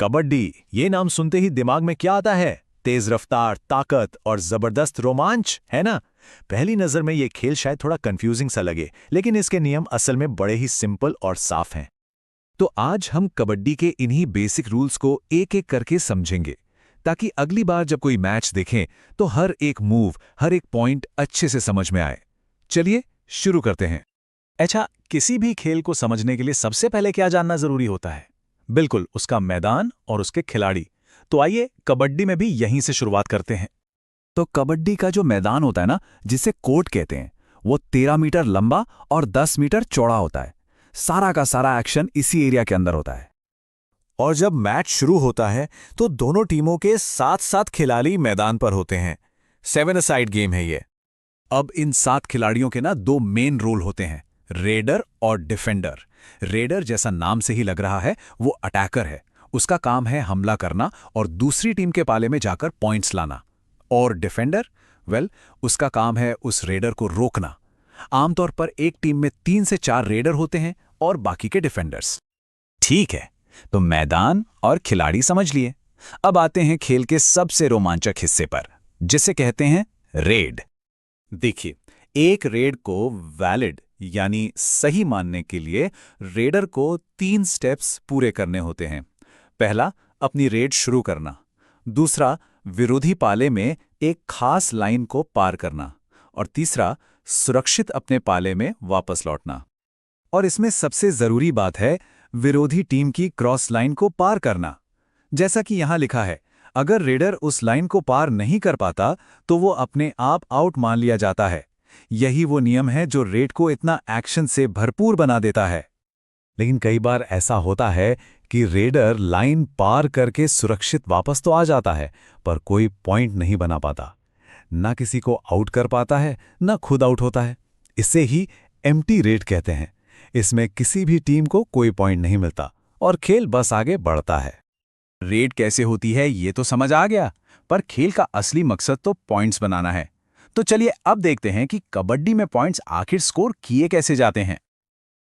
कबड्डी, ये नाम सुनते ही दिमाग में क्या आता है? तेज रफ्तार, ताकत और जबरदस्त रोमांच, है ना? पहली नजर में ये खेल शायद थोड़ा कंफ्यूजिंग सा लगे, लेकिन इसके नियम असल में बड़े ही सिंपल और साफ हैं। तो आज हम कबड्डी के इन्हीं बेसिक रूल्स को एक एक करके समझेंगे, ताकि अगली बार जब कोई मैच देखें तो हर एक मूव, हर एक पॉइंट अच्छे से समझ में आए। चलिए शुरू करते हैं। अच्छा, किसी भी खेल को समझने के लिए सबसे पहले क्या जानना जरूरी होता है? बिल्कुल, उसका मैदान और उसके खिलाड़ी। तो आइए कबड्डी में भी यहीं से शुरुआत करते हैं। तो कबड्डी का जो मैदान होता है ना, जिसे कोर्ट कहते हैं, वो 13 मीटर लंबा और 10 मीटर चौड़ा होता है। सारा का सारा एक्शन इसी एरिया के अंदर होता है। और जब मैच शुरू होता है तो दोनों टीमों के 7-7 खिलाड़ी मैदान पर होते हैं। 7 साइड गेम है ये। अब इन 7 खिलाड़ियों के ना 2 मेन रोल होते हैं, रेडर और डिफेंडर। रेडर, जैसा नाम से ही लग रहा है, वो अटैकर है। उसका काम है हमला करना और दूसरी टीम के पाले में जाकर पॉइंट्स लाना। और डिफेंडर, उसका काम है उस रेडर को रोकना। आमतौर पर एक टीम में 3 से 4 रेडर होते हैं और बाकी के डिफेंडर्स। ठीक है, तो मैदान और खिलाड़ी समझ लिए। अब आते हैं खेल के सबसे रोमांचक हिस्से पर, जिसे कहते हैं रेड। देखिए, एक रेड को वैलिड यानी सही मानने के लिए रेडर को 3 स्टेप्स पूरे करने होते हैं। पहला, अपनी रेड शुरू करना। दूसरा, विरोधी पाले में एक खास लाइन को पार करना। और तीसरा, सुरक्षित अपने पाले में वापस लौटना। और इसमें सबसे जरूरी बात है विरोधी टीम की क्रॉस लाइन को पार करना। जैसा कि यहां लिखा है, अगर रेडर उस लाइन को पार नहीं कर पाता तो वो अपने आप आउट मान लिया जाता है। यही वो नियम है जो रेड को इतना एक्शन से भरपूर बना देता है। लेकिन कई बार ऐसा होता है कि रेडर लाइन पार करके सुरक्षित वापस तो आ जाता है, पर कोई पॉइंट नहीं बना पाता। ना किसी को आउट कर पाता है, ना खुद आउट होता है। इसे ही एम्प्टी रेड कहते हैं। इसमें किसी भी टीम को कोई पॉइंट नहीं मिलता और खेल बस आगे बढ़ता है। रेड कैसे होती है ये तो समझ आ गया, पर खेल का असली मकसद तो पॉइंट्स बनाना है। तो चलिए अब देखते हैं कि कबड्डी में पॉइंट्स आखिर स्कोर किए कैसे जाते हैं।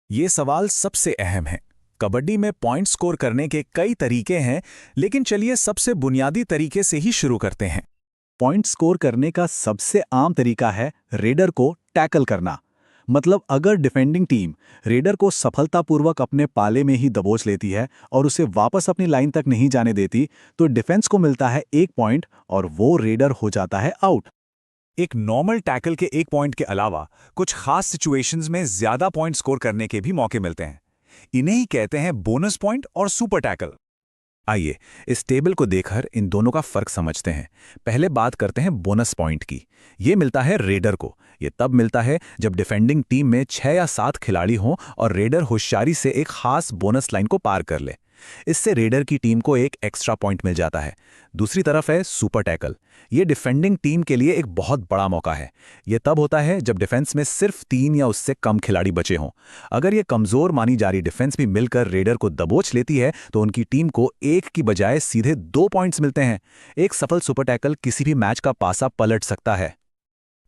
ये सवाल सबसे अहम है। कबड्डी में पॉइंट स्कोर करने के कई तरीके हैं, लेकिन चलिए सबसे बुनियादी तरीके से ही शुरू करते हैं। पॉइंट स्कोर करने का सबसे आम तरीका है रेडर को टैकल करना। मतलब अगर डिफेंडिंग टीम रेडर को सफलतापूर्वक अपने पाले में ही दबोच लेती है और उसे वापस अपनी लाइन तक नहीं जाने देती, तो डिफेंस को मिलता है 1 पॉइंट और वो रेडर हो जाता है आउट। एक नॉर्मल टैकल के 1 पॉइंट के अलावा कुछ खास सिचुएशंस में ज्यादा पॉइंट स्कोर करने के भी मौके मिलते हैं। इन्हें ही कहते हैं बोनस पॉइंट और सुपर टैकल। आइए इस टेबल को देखकर इन दोनों का फर्क समझते हैं। पहले बात करते हैं बोनस पॉइंट की। ये मिलता है रेडर को। ये तब मिलता है जब डिफेंडिंग टीम में 6 या 7 खिलाड़ी हों और रेडर होशियारी से एक खास बोनस लाइन को पार कर ले। इससे रेडर की टीम को एक एक्स्ट्रा पॉइंट मिल जाता है। दूसरी तरफ है सुपर टैकल। ये डिफेंडिंग टीम के लिए एक बहुत बड़ा मौका है। यह तब होता है जब डिफेंस में सिर्फ 3 या उससे कम खिलाड़ी बचे हों। अगर ये कमजोर मानी जा रही डिफेंस भी मिलकर रेडर को दबोच लेती है तो उनकी टीम को 1 की बजाय सीधे 2 पॉइंट्स मिलते हैं। एक सफल सुपर टैकल किसी भी मैच का पासा पलट सकता है।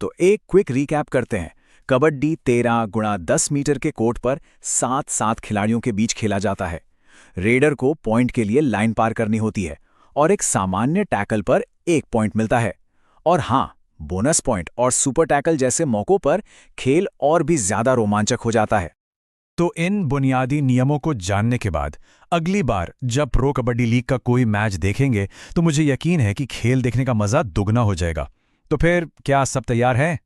तो एक क्विक रिकैप करते हैं। कबड्डी 13 गुणा 10 मीटर के कोर्ट पर 7-7 खिलाड़ियों के बीच खेला जाता है। रेडर को पॉइंट के लिए लाइन पार करनी होती है और एक सामान्य टैकल पर 1 पॉइंट मिलता है। और हां, बोनस पॉइंट और सुपर टैकल जैसे मौकों पर खेल और भी ज्यादा रोमांचक हो जाता है। तो इन बुनियादी नियमों को जानने के बाद अगली बार जब प्रो कबड्डी लीग का कोई मैच देखेंगे तो मुझे यकीन है कि खेल देखने का मजा दुगना हो जाएगा। तो फिर क्या सब तैयार हैं?